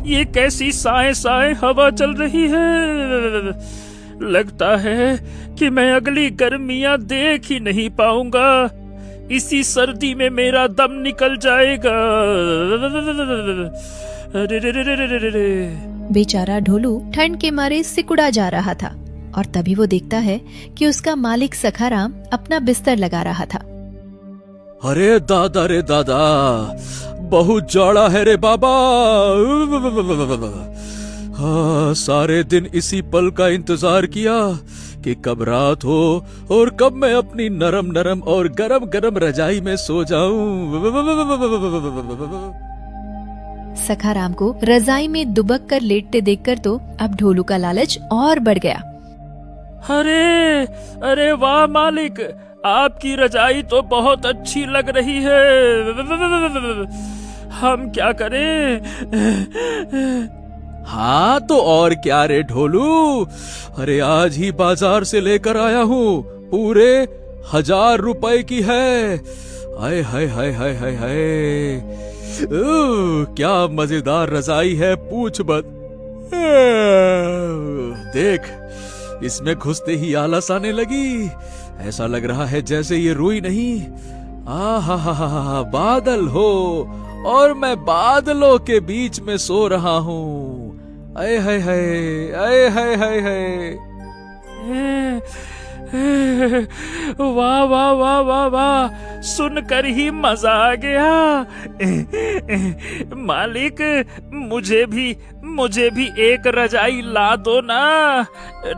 ये कैसी साए साए हवा चल रही है। लगता है कि मैं अगली गर्मियां देख ही नहीं पाऊंगा। इसी सर्दी में मेरा दम निकल जाएगा। अरे रे रे रे रे रे रे। बेचारा ढोलू ठंड के मारे सिकुड़ा जा रहा था और तभी वो देखता है कि उसका मालिक सखाराम अपना बिस्तर लगा रहा था। अरे दादा रे दादा, बहुत जाड़ा है रे बाबा। हाँ, सारे दिन इसी पल का इंतजार किया कि कब रात हो और कब मैं अपनी नरम नरम और गरम गरम रजाई में सो जाऊं। सखाराम को रजाई में दुबक कर लेटते देखकर तो अब ढोलू का लालच और बढ़ गया। अरे अरे वाह मालिक, आपकी रजाई तो बहुत अच्छी लग रही है। हम क्या करें? हाँ तो और क्या रे ढोलू, अरे आज ही बाजार से लेकर आया हूँ, पूरे 1000 रुपए की है। हाय हाय हाय हाय हाय हाय, क्या मजेदार रजाई है, पूछ मत। देख, इसमें घुसते ही आलस आने लगी। ऐसा लग रहा है जैसे ये रूई नहीं, हा, बादल हो और मैं बादलों के बीच में सो रहा हूँ। आए हाय हाय, आए हाय हाय हाय। वाह वाह वाह वाह वाह, सुनकर ही मजा आ गया। मालिक, मुझे भी एक रजाई ला दो ना,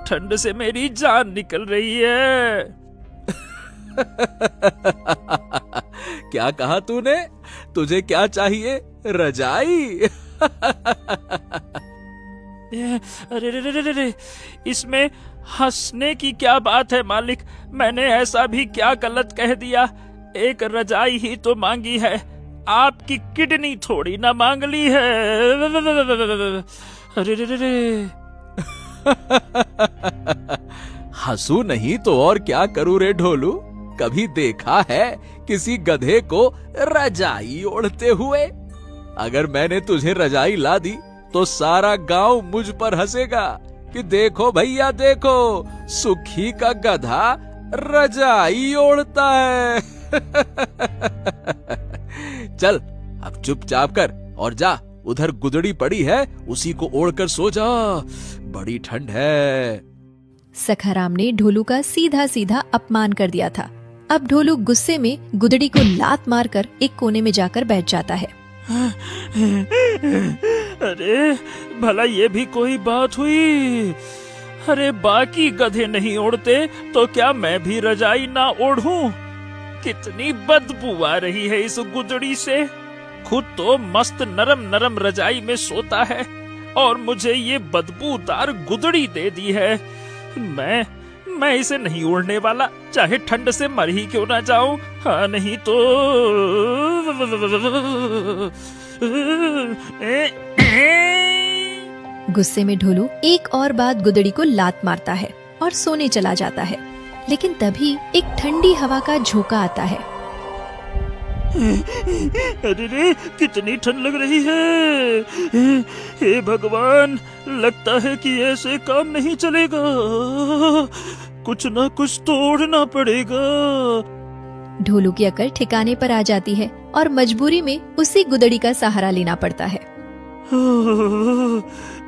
ठंड से मेरी जान निकल रही है। क्या कहा तूने? तुझे क्या चाहिए? रजाई? अरे रे रे रे रे, इसमें हंसने की क्या बात है मालिक? मैंने ऐसा भी क्या गलत कह दिया? एक रजाई ही तो मांगी है, आपकी किडनी थोड़ी ना मांग ली है। अरे रे रे रे। हंसू नहीं तो और क्या करूं रे ढोलू? कभी देखा है किसी गधे को रजाई ओढ़ते हुए? अगर मैंने तुझे रजाई ला दी तो सारा गांव मुझ पर हंसेगा कि देखो भैया देखो, सुखी का गधा रजाई ओढ़ता है। चल अब चुपचाप कर और जा, उधर गुदड़ी पड़ी है, उसी को ओढ़कर सो जा, बड़ी ठंड है। सखाराम ने ढोलू का सीधा सीधा अपमान कर दिया था। अब ढोलू गुस्से में गुदड़ी को लात मारकर एक कोने में जाकर बैठ जाता है। अरे भला ये भी कोई बात हुई? अरे बाकी गधे नहीं ओढ़ते तो क्या मैं भी रजाई ना ओढ़ूं? कितनी बदबू आ रही है इस गुदड़ी से। खुद तो मस्त नरम नरम रजाई में सोता है और मुझे ये बदबूदार गुदड़ी दे दी है। मैं इसे नहीं ओढ़ने वाला, चाहे ठंड से मर ही क्यों ना जाऊं। हाँ नहीं तो गुस्से में ढोलू एक और बात गुदड़ी को लात मारता है और सोने चला जाता है। लेकिन तभी एक ठंडी हवा का झोंका आता है। अरे रे, कितनी ठंड लग रही है। हे भगवान, लगता है कि ऐसे काम नहीं चलेगा, कुछ ना कुछ तोड़ना पड़ेगा। ढोलू की अकल ठिकाने पर आ जाती है और मजबूरी में उसी गुदड़ी का सहारा लेना पड़ता है।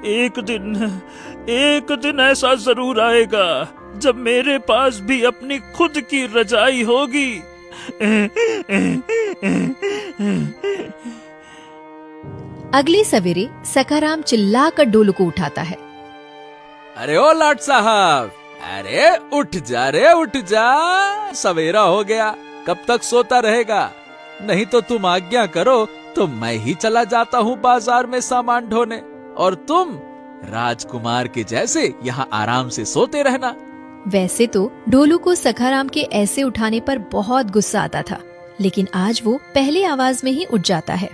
एक दिन ऐसा जरूर आएगा जब मेरे पास भी अपनी खुद की रजाई होगी। अगली सवेरे सखाराम चिल्लाकर ढोलू को उठाता है। अरे ओ लाट साहब, अरे उठ जा रे, उठ जा, सवेरा हो गया, कब तक सोता रहेगा? नहीं तो तुम आज्ञा करो तो मैं ही चला जाता हूँ बाजार में सामान ढोने, और तुम राजकुमार के जैसे यहाँ आराम से सोते रहना। वैसे तो ढोलू को सखाराम के ऐसे उठाने पर बहुत गुस्सा आता था, लेकिन आज वो पहले आवाज में ही उठ जाता है।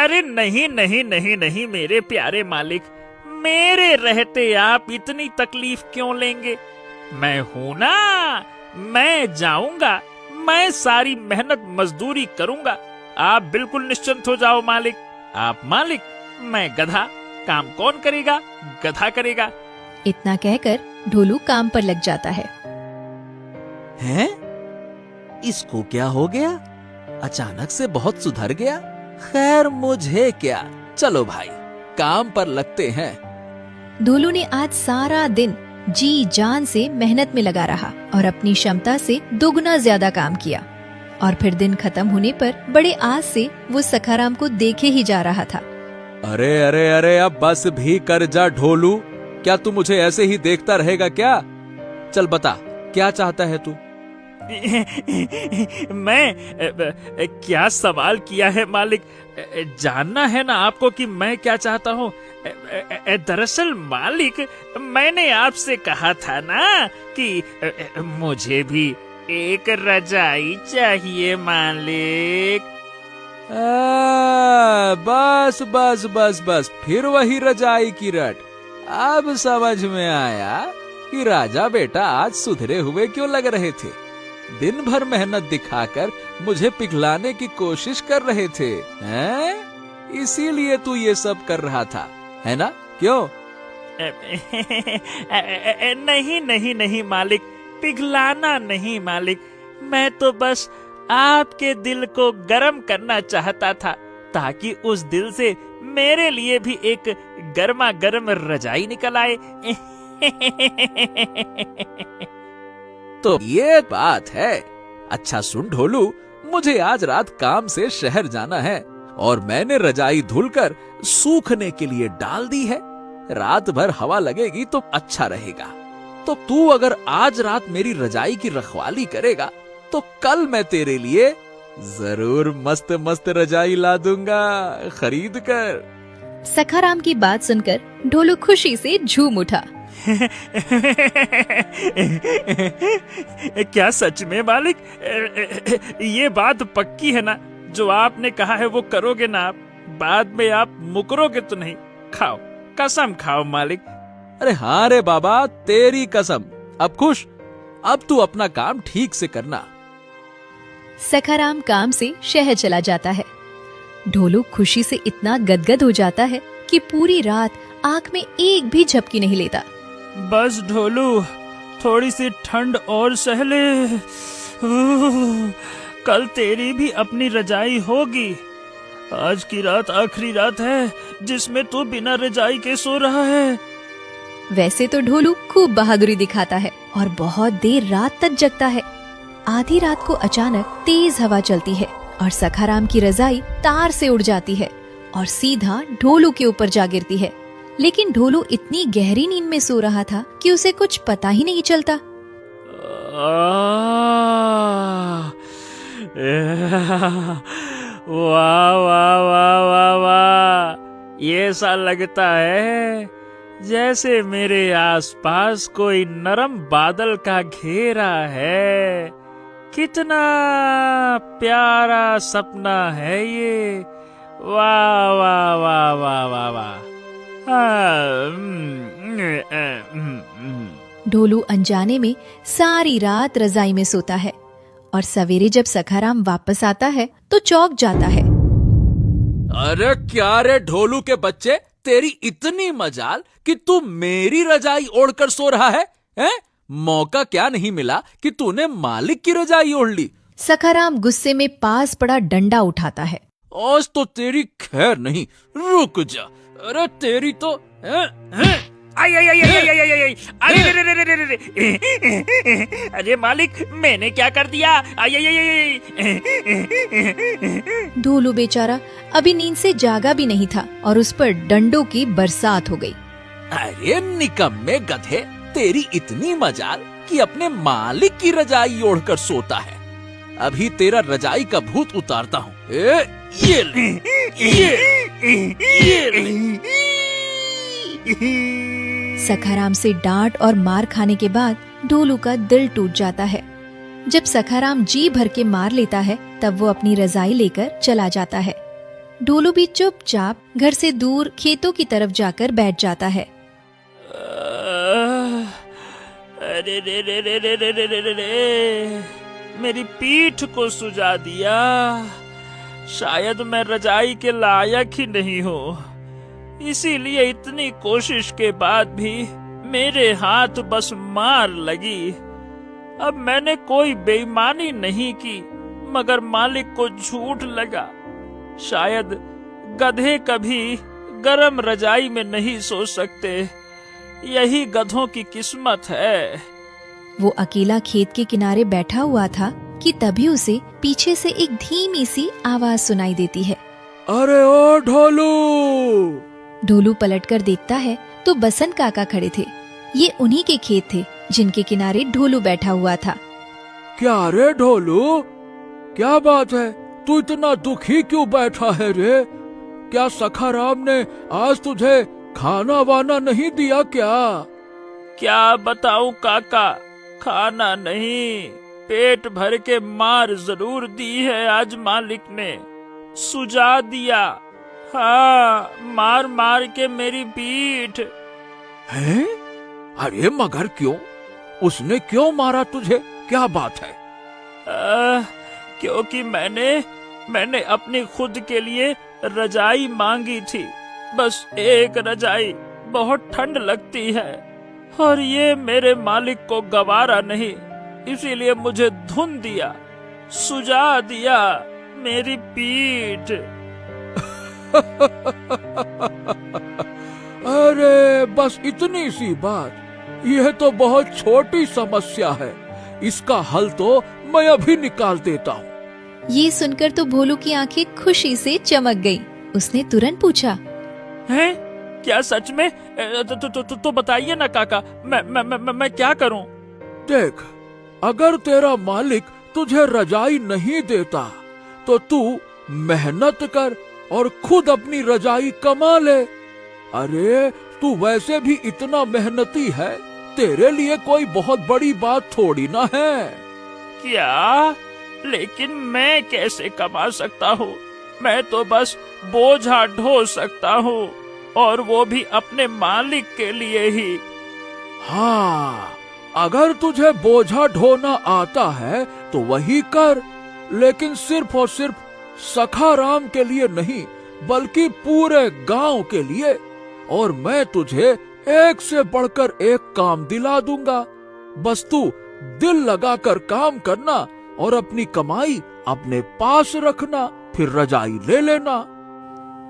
अरे नहीं नहीं नहीं नहीं मेरे प्यारे मालिक, मेरे रहते आप इतनी तकलीफ क्यों लेंगे? मैं हूँ ना, मैं जाऊंगा, मैं सारी मेहनत मजदूरी करूंगा, आप बिल्कुल निश्चिंत हो जाओ मालिक। आप मालिक, मैं गधा। काम कौन करेगा? गधा करेगा। इतना कहकर ढोलू काम पर लग जाता है। हैं? इसको क्या हो गया? अचानक से बहुत सुधर गया। खैर मुझे क्या, चलो भाई काम पर लगते हैं। ढोलू ने आज सारा दिन जी जान से मेहनत में लगा रहा और अपनी क्षमता से दोगुना ज्यादा काम किया। और फिर दिन खत्म होने पर बड़े आस से वो सखाराम को देखे ही जा रहा था। अरे अरे अरे, अब बस भी कर जा ढोलू। क्या तू मुझे ऐसे ही देखता रहेगा क्या? चल बता, क्या चाहता है तू? मैं क्या सवाल किया है मालिक? जानना है ना आपको कि मैं क्या चाहता हूँ। दरअसल मालिक, मैंने आपसे कहा था ना कि मुझे भी एक रजाई चाहिए मालिक। बस बस बस बस, फिर वही रजाई की रट। अब समझ में आया कि राजा बेटा आज सुधरे हुए क्यों लग रहे थे। दिन भर मेहनत दिखाकर मुझे पिघलाने की कोशिश कर रहे थे, हैं? इसीलिए तू ये सब कर रहा था, है ना? क्यों? नहीं नहीं नहीं मालिक, पिघलाना नहीं मालिक। मैं तो बस आपके दिल को गर्म करना चाहता था, ताकि उस दिल से मेरे लिए भी एक गर्मा गर्म रजाई निकल आए। तो ये बात है। अच्छा सुन ढोलू, मुझे आज रात काम से शहर जाना है और मैंने रजाई धुलकर सूखने के लिए डाल दी है। रात भर हवा लगेगी तो अच्छा रहेगा। तो तू अगर आज रात मेरी रजाई की रखवाली करेगा तो कल मैं तेरे लिए जरूर मस्त मस्त रजाई ला दूंगा खरीद कर। सखाराम की बात सुनकर ढोलू खुशी से झूम उठा। क्या सच में मालिक? ये बात पक्की है ना? जो आपने कहा है वो करोगे ना आप? बाद में आप मुकरोगे तो नहीं? खाओ, कसम खाओ मालिक। अरे हाँ रे बाबा, तेरी कसम। अब खुश? अब तू अपना काम ठीक से करना। सखाराम काम से शहर चला जाता है। ढोलू खुशी से इतना गदगद हो जाता है कि पूरी रात आंख में एक भी झपकी नहीं लेता। बस ढोलू, थोड़ी सी ठंड और सह ले। कल तेरी भी अपनी रजाई होगी। आज की रात आखिरी रात है जिसमें तू बिना रजाई के सो रहा है। वैसे तो ढोलू खूब बहादुरी दिखाता है और बहुत देर रात तक जगता है। आधी रात को अचानक तेज हवा चलती है और सखाराम की रजाई तार से उड़ जाती है और सीधा ढोलू के ऊपर जा गिरती है। लेकिन ढोलू इतनी गहरी नींद में सो रहा था कि उसे कुछ पता ही नहीं चलता। वाह वाह वाह वाह वाह, ये ऐसा लगता है जैसे मेरे आसपास कोई नरम बादल का घेरा है। कितना प्यारा सपना है ये। वाह वाह वाह वाह वाह वाह। ढोलू अनजाने में सारी रात रजाई में सोता है और सवेरे जब सखाराम वापस आता है तो चौंक जाता है। अरे क्या रे ढोलू के बच्चे, तेरी इतनी मजाल कि तू मेरी रजाई ओढ़कर सो रहा है, हैं? मौका क्या नहीं मिला कि तूने मालिक की रजाई ओढ़ ली। सखाराम गुस्से में पास पड़ा डंडा उठाता है। आज तो तेरी खैर नहीं, रुक जा। अरे तेरी तो आई आई आई आई आई आई आई, अरे अरे मालिक, मैंने क्या कर दिया? आई आई आई आई। ढोलू बेचारा अभी नींद से जागा भी नहीं था और उस पर डंडों की बरसात हो गई। अरे निकम्मे गधे, तेरी इतनी मजाल कि अपने मालिक की रजाई ओढ़कर सोता है। अभी तेरा रजाई का भूत उतारता हूँ। ये ले, ये ले। सखाराम से डांट और मार खाने के बाद ढोलू का दिल टूट जाता है। जब सखाराम जी भर के मार लेता है तब वो अपनी रजाई लेकर चला जाता है। ढोलू भी चुपचाप घर से दूर खेतों की तरफ जाकर बैठ जाता है। अरे रे रे रे रे रे रे रे रे, मेरी पीठ को सुजा दिया। शायद मैं रजाई के लायक ही नहीं हूँ। इसीलिए इतनी कोशिश के बाद भी मेरे हाथ बस मार लगी। अब मैंने कोई बेईमानी नहीं की, मगर मालिक को झूठ लगा। शायद गधे कभी गरम रजाई में नहीं सो सकते, यही गधों की किस्मत है। वो अकेला खेत के किनारे बैठा हुआ था कि तभी उसे पीछे से एक धीमी सी आवाज सुनाई देती है। अरे ओ ढोलू! ढोलू पलटकर देखता है तो बसंत काका खड़े थे। ये उन्हीं के खेत थे जिनके किनारे ढोलू बैठा हुआ था। क्या रे ढोलू, क्या बात है? तू इतना दुखी क्यों बैठा है रे? क्या सखाराम ने आज तुझे खाना वाना नहीं दिया क्या? क्या बताऊं काका, खाना नहीं, पेट भर के मार जरूर दी है आज मालिक ने। सुझा दिया, हाँ, मार मार के मेरी पीठ। हैं? अरे मगर क्यों? उसने क्यों मारा तुझे? क्या बात है? क्योंकि मैंने अपनी खुद के लिए रजाई मांगी थी। बस एक रजाई, बहुत ठंड लगती है और ये मेरे मालिक को गवारा नहीं, इसीलिए मुझे धुन दिया, सुझा दिया मेरी पीठ। अरे बस इतनी सी बात, यह तो बहुत छोटी समस्या है। इसका हल तो मैं अभी निकाल देता हूँ। ये सुनकर तो भोलू की आंखें खुशी से चमक गईं। उसने तुरंत पूछा, हैं? क्या सच में? तो बताइए ना काका, मैं क्या करूं? देख, अगर तेरा मालिक तुझे रजाई नहीं देता तो तू मेहनत कर और खुद अपनी रजाई कमा ले। अरे तू वैसे भी इतना मेहनती है, तेरे लिए कोई बहुत बड़ी बात थोड़ी ना है। क्या? लेकिन मैं कैसे कमा सकता हूँ? मैं तो बस बोझा ढो सकता हूँ, और वो भी अपने मालिक के लिए ही। हाँ, अगर तुझे बोझा ढोना आता है तो वही कर, लेकिन सिर्फ और सिर्फ सखाराम के लिए नहीं, बल्कि पूरे गांव के लिए। और मैं तुझे एक से बढ़कर एक काम दिला दूंगा। बस तू दिल लगाकर काम करना और अपनी कमाई अपने पास रखना, फिर रजाई ले लेना।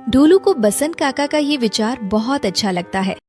ढोलू को बसंत काका का ये विचार बहुत अच्छा लगता है